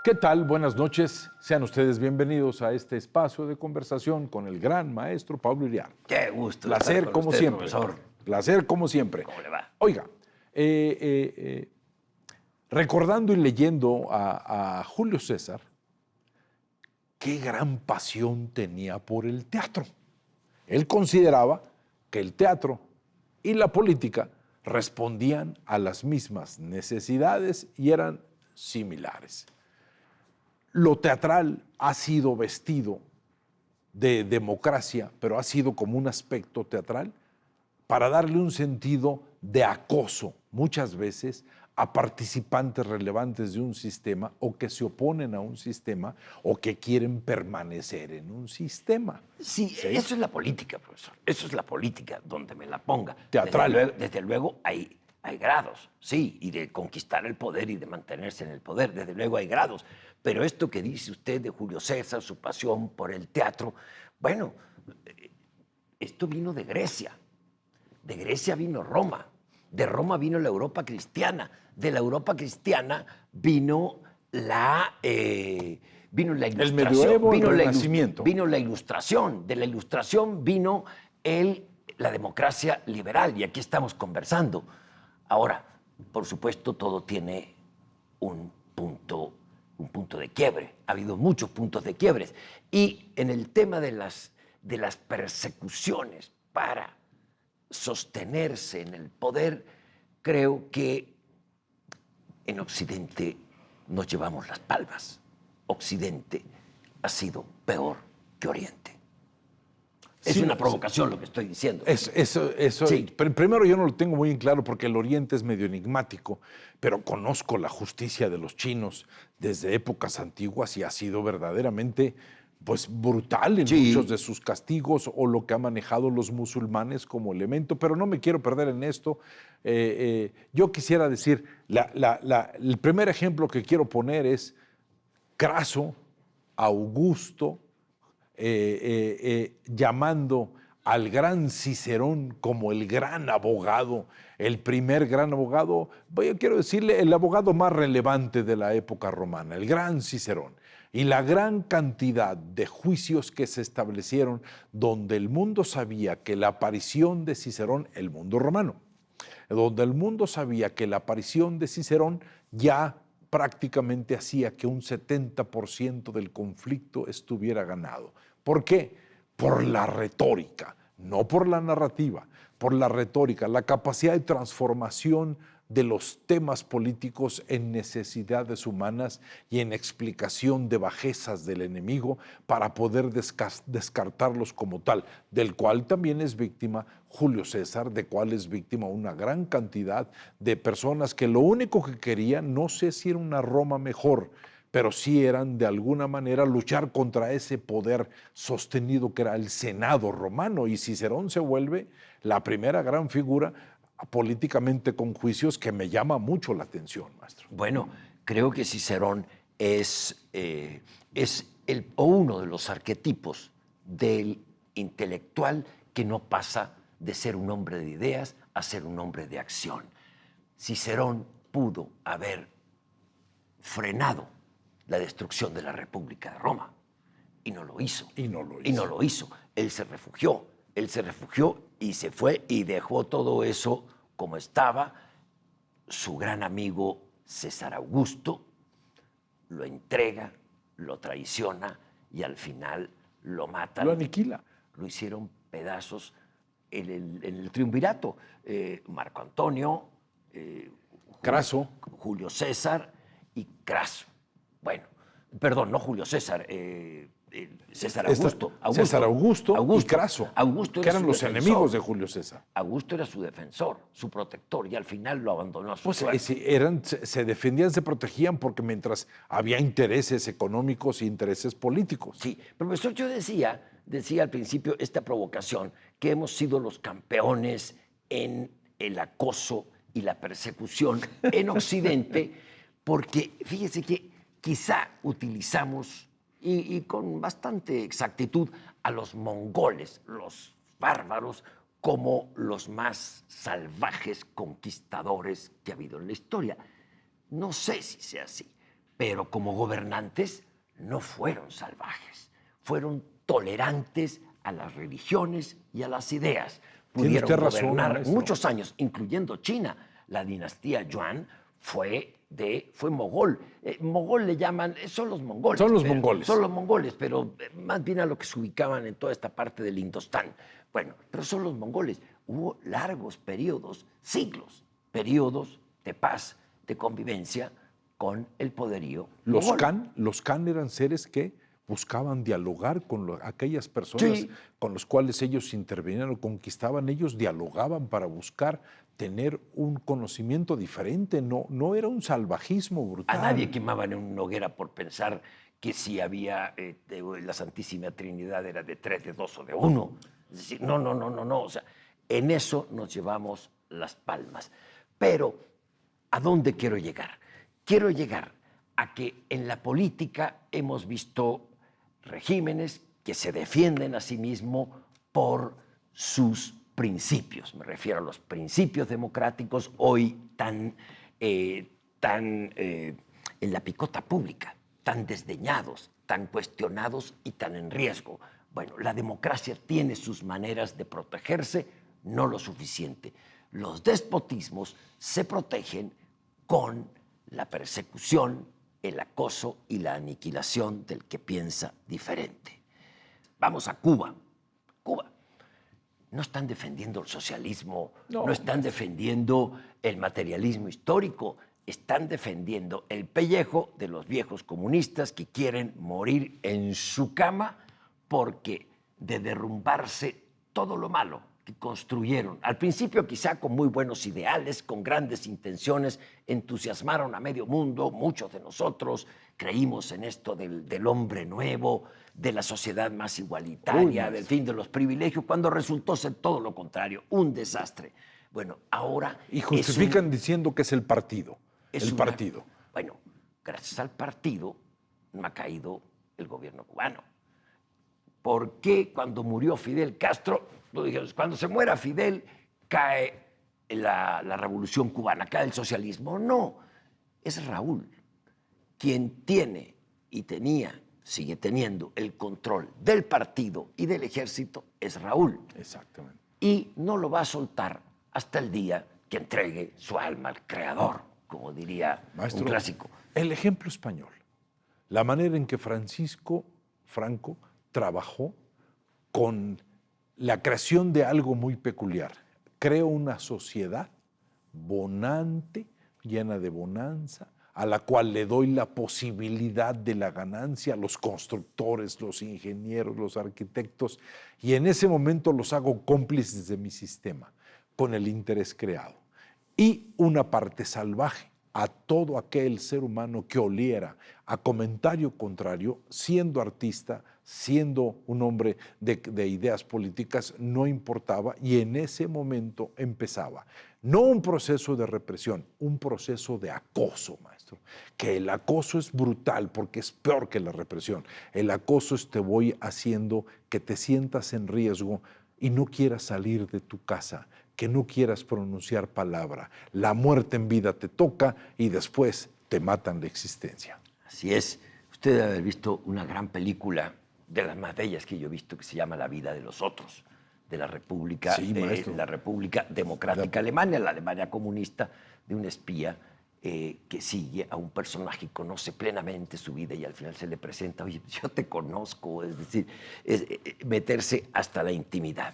¿Qué tal? Buenas noches. Sean ustedes bienvenidos a este espacio de conversación con el gran maestro Pablo Iriart. Qué gusto Placer estar con como usted, siempre. profesor. Placer como siempre. ¿Cómo le va? Oiga, recordando y leyendo a Julio César, qué gran pasión tenía por el teatro. Él consideraba que el teatro y la política respondían a las mismas necesidades y eran similares. Lo teatral ha sido vestido de democracia, pero ha sido como un aspecto teatral para darle un sentido de acoso, muchas veces, a participantes relevantes de un sistema o que se oponen a un sistema o que quieren permanecer en un sistema. Sí, eso es la política, profesor. Eso es la política, donde me la ponga. Teatral. Desde luego hay grados, sí, y de conquistar el poder y de mantenerse en el poder, desde luego hay grados. Pero esto que dice usted de Julio César, su pasión por el teatro, bueno, esto vino de Grecia. De Grecia vino Roma, de Roma vino la Europa cristiana, de la Europa cristiana vino la ilustración. El medioevo, el Renacimiento. Vino la ilustración, de la ilustración vino la democracia liberal, y aquí estamos conversando. Ahora, por supuesto, todo tiene un punto de quiebre. Ha habido muchos puntos de quiebres. Y en el tema de las persecuciones para sostenerse en el poder, creo que en Occidente nos llevamos las palmas. Occidente ha sido peor que Oriente. Es una provocación lo que estoy diciendo. Eso Sí. Primero, yo no lo tengo muy en claro porque el Oriente es medio enigmático, pero conozco la justicia de los chinos desde épocas antiguas y ha sido verdaderamente pues brutal en muchos de sus castigos o lo que han manejado los musulmanes como elemento, pero no me quiero perder en esto. Yo quisiera decir, el primer ejemplo que quiero poner es Craso, Augusto, llamando al gran Cicerón como el gran abogado, el primer gran abogado, yo quiero decirle el abogado más relevante de la época romana, el gran Cicerón, y la gran cantidad de juicios que se establecieron donde el mundo sabía que la aparición de Cicerón, el mundo romano, donde el mundo sabía que la aparición de Cicerón ya prácticamente hacía que un 70% del conflicto estuviera ganado. ¿Por qué? Por la retórica, no por la narrativa, por la retórica, la capacidad de transformación de los temas políticos en necesidades humanas y en explicación de bajezas del enemigo para poder descartarlos como tal, del cual también es víctima Julio César, de cual es víctima una gran cantidad de personas que lo único que querían, no sé si era una Roma mejor, pero sí eran de alguna manera luchar contra ese poder sostenido que era el Senado romano, y Cicerón se vuelve la primera gran figura políticamente con juicios que me llama mucho la atención, maestro. Bueno, creo que Cicerón es uno de los arquetipos del intelectual que no pasa de ser un hombre de ideas a ser un hombre de acción. Cicerón pudo haber frenado la destrucción de la República de Roma y no lo hizo. Y no lo hizo. Y no lo hizo. Él se refugió y se fue y dejó todo eso como estaba. Su gran amigo César Augusto lo entrega, lo traiciona y al final lo matan. Lo aniquila. Lo hicieron pedazos en el triunvirato. Marco Antonio, Craso, Julio César y Craso. Bueno, perdón, no Julio César, César Augusto. César Augusto y Craso, Augusto que eran los defensor. enemigos de Julio César. Augusto era su defensor, su protector, y al final lo abandonó a su Pues suerte. se defendían, se protegían porque mientras había intereses económicos e intereses políticos. Sí, profesor, yo decía al principio esta provocación, que hemos sido los campeones en el acoso y la persecución en Occidente, porque fíjese que quizá utilizamos, y con bastante exactitud, a los mongoles, los bárbaros, como los más salvajes conquistadores que ha habido en la historia. No sé si sea así, pero como gobernantes no fueron salvajes, fueron tolerantes a las religiones y a las ideas. Tiene Pudieron usted razón, gobernar maestro. muchos años, incluyendo China. La dinastía Yuan fue mogol. Mogol le llaman, son los mongoles. Son los mongoles. Son los mongoles, pero más bien a lo que se ubicaban en toda esta parte del Indostán. Bueno, pero son los mongoles. Hubo largos periodos, siglos, periodos de paz, de convivencia con el poderío mogol. Los Khan eran seres que buscaban dialogar con aquellas personas Sí. con los cuales ellos intervenían o conquistaban. Ellos dialogaban para buscar tener un conocimiento diferente. No era un salvajismo brutal. A nadie quemaban en una hoguera por pensar que si había la Santísima Trinidad era de 3, de 2 o de 1. Es decir, no. O sea, en eso nos llevamos las palmas. Pero, ¿a dónde quiero llegar? Quiero llegar a que en la política hemos visto regímenes que se defienden a sí mismos por sus principios. Me refiero a los principios democráticos hoy tan en la picota pública, tan desdeñados, tan cuestionados y tan en riesgo. Bueno, la democracia tiene sus maneras de protegerse, no lo suficiente. Los despotismos se protegen con la persecución, el acoso y la aniquilación del que piensa diferente. Vamos a Cuba. Cuba. No están defendiendo el socialismo, no están defendiendo el materialismo histórico, están defendiendo el pellejo de los viejos comunistas que quieren morir en su cama porque de derrumbarse todo lo malo que construyeron. Al principio quizá con muy buenos ideales, con grandes intenciones, entusiasmaron a medio mundo, muchos de nosotros creímos en esto del hombre nuevo, de la sociedad más igualitaria, del fin de los privilegios, cuando resultó ser todo lo contrario, un desastre. Bueno, ahora... Y justifican diciendo que es el partido. Partido. Bueno, gracias al partido no ha caído el gobierno cubano. ¿Por qué cuando murió Fidel Castro, cuando se muera Fidel, cae la revolución cubana, cae el socialismo? No, es Raúl quien tiene y tenía, sigue teniendo el control del partido y del ejército, es Raúl. Exactamente. Y no lo va a soltar hasta el día que entregue su alma al creador, como diría Maestro, un clásico. El ejemplo español, la manera en que Francisco Franco trabajó con la creación de algo muy peculiar. Creó una sociedad bonante, llena de bonanza, a la cual le doy la posibilidad de la ganancia a los constructores, los ingenieros, los arquitectos, y en ese momento los hago cómplices de mi sistema, con el interés creado. Y una parte salvaje a todo aquel ser humano que oliera a comentario contrario, siendo artista, siendo un hombre de ideas políticas, no importaba, y en ese momento empezaba no un proceso de represión, un proceso de acoso, maestro, que el acoso es brutal porque es peor que la represión. El acoso es te voy haciendo que te sientas en riesgo y no quieras salir de tu casa, que no quieras pronunciar palabra. La muerte en vida te toca y después te matan la existencia. Así es. Usted debe haber visto una gran película, de las más bellas que yo he visto, que se llama La vida de los otros, de la República, Sí, la República Democrática Alemania, la Alemania comunista, de un espía que sigue a un personaje y conoce plenamente su vida y al final se le presenta, oye, yo te conozco, es decir, meterse hasta la intimidad.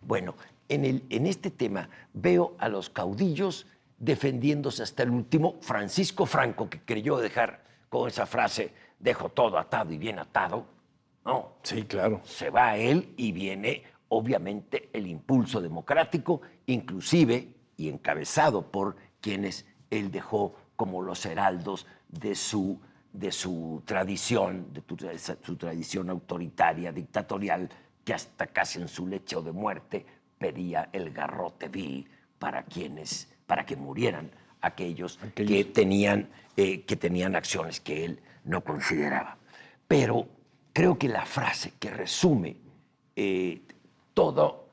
Bueno, en este tema veo a los caudillos defendiéndose hasta el último. Francisco Franco, que creyó dejar con esa frase, dejo todo atado y bien atado, no. Sí, claro. Se va a él y viene, obviamente, el impulso democrático, inclusive y encabezado por quienes él dejó como los heraldos de su tradición, su tradición autoritaria, dictatorial, que hasta casi en su lecho de muerte pedía el garrote vil para que murieran aquellos que tenían acciones que él no consideraba. Pero creo que la frase que resume todo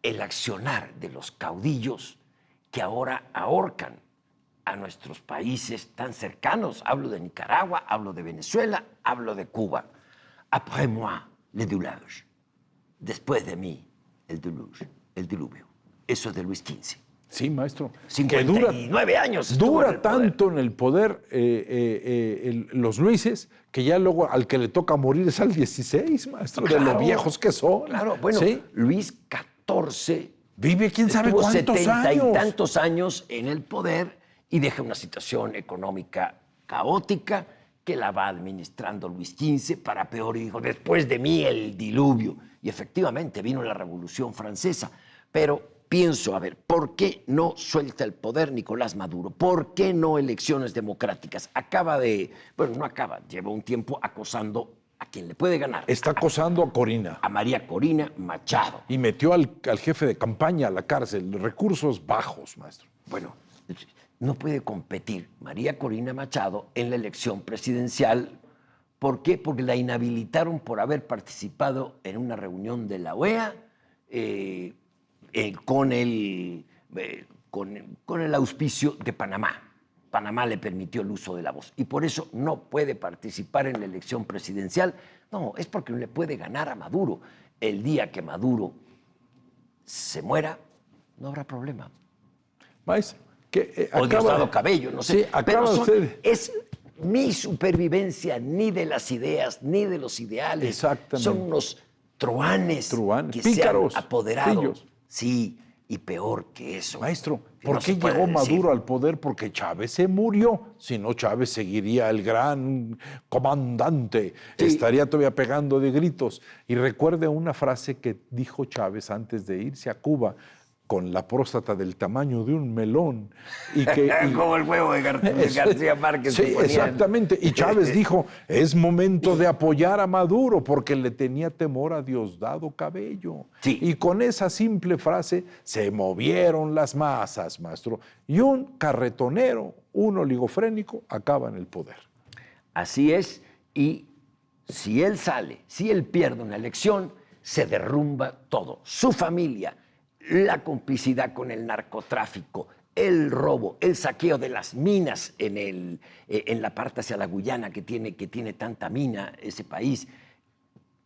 el accionar de los caudillos que ahora ahorcan a nuestros países tan cercanos. Hablo de Nicaragua, hablo de Venezuela, hablo de Cuba. Après moi, le déluge. Después de mí, el diluvio. Eso es de Luis XV. Sí, maestro. 59 años. Dura tanto en el poder los Luises que ya luego al que le toca morir es al 16, maestro, Claro, de lo viejos que son. Claro, bueno, ¿sí? Luis XIV vive quién sabe estuvo cuántos 70 años. y tantos años en el poder y deja una situación económica caótica que la va administrando Luis XV para peor, y dijo, después de mí el diluvio. Y efectivamente vino la Revolución Francesa, pero pienso, a ver, ¿por qué no suelta el poder Nicolás Maduro? ¿Por qué no elecciones democráticas? Lleva un tiempo acosando a quien le puede ganar. Está acosando a Corina. A María Corina Machado. Y metió al jefe de campaña a la cárcel. Recursos bajos, maestro. Bueno, no puede competir María Corina Machado en la elección presidencial. ¿Por qué? Porque la inhabilitaron por haber participado en una reunión de la OEA con el auspicio de Panamá. Panamá le permitió el uso de la voz y por eso no puede participar en la elección presidencial. No, es porque no le puede ganar a Maduro. El día que Maduro se muera, no habrá problema. Maestro, que o Diosdado Cabello, no sé. Sí, acaba usted. Es mi supervivencia ni de las ideas, ni de los ideales. Exactamente. Son unos truanes que pícaros, se han apoderado. pillos. Sí, y peor que eso. Maestro, que ¿por no qué se puede llegó decir. Maduro al poder? Porque Chávez se murió. Si no, Chávez seguiría el gran comandante. Sí. Estaría todavía pegando de gritos. Y recuerde una frase que dijo Chávez antes de irse a Cuba, con la próstata del tamaño de un melón. Como el huevo de García Márquez. Sí, exactamente. Y Chávez dijo, es momento de apoyar a Maduro porque le tenía temor a Diosdado Cabello. Sí. Y con esa simple frase se movieron las masas, maestro. Y un carretonero, un oligofrénico, acaba en el poder. Así es. Y si él sale, si él pierde una elección, se derrumba todo. Su familia, la complicidad con el narcotráfico, el robo, el saqueo de las minas en la parte hacia la Guyana que tiene tanta mina ese país,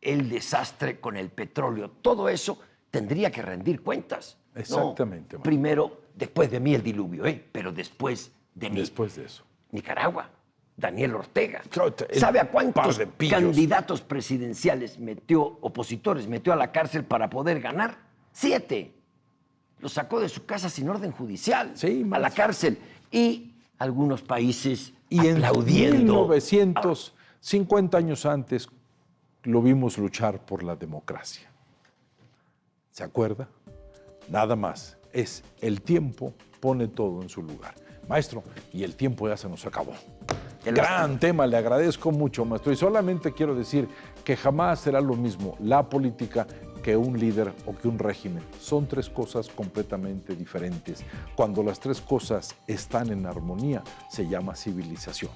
el desastre con el petróleo, todo eso tendría que rendir cuentas. Exactamente. No, primero, después de mí el diluvio, pero después de mí. Después de eso. Nicaragua, Daniel Ortega. Claro, ¿Sabe a cuántos par de pillos. candidatos presidenciales opositores metió a la cárcel para poder ganar? 7. Los sacó de su casa sin orden judicial, Sí, a la cárcel. Y algunos países Y en aplaudiendo. 1950 años antes lo vimos luchar por la democracia. ¿Se acuerda? Nada más. Es el tiempo pone todo en su lugar. Maestro, y el tiempo ya se nos acabó. Gran tema, le agradezco mucho, maestro. Y solamente quiero decir que jamás será lo mismo la política que un líder o que un régimen. Son tres cosas completamente diferentes. Cuando las tres cosas están en armonía, se llama civilización.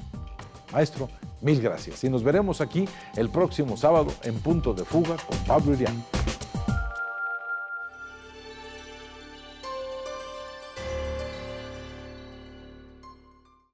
Maestro, mil gracias. Y nos veremos aquí el próximo sábado en Punto de Fuga con Pablo Irián.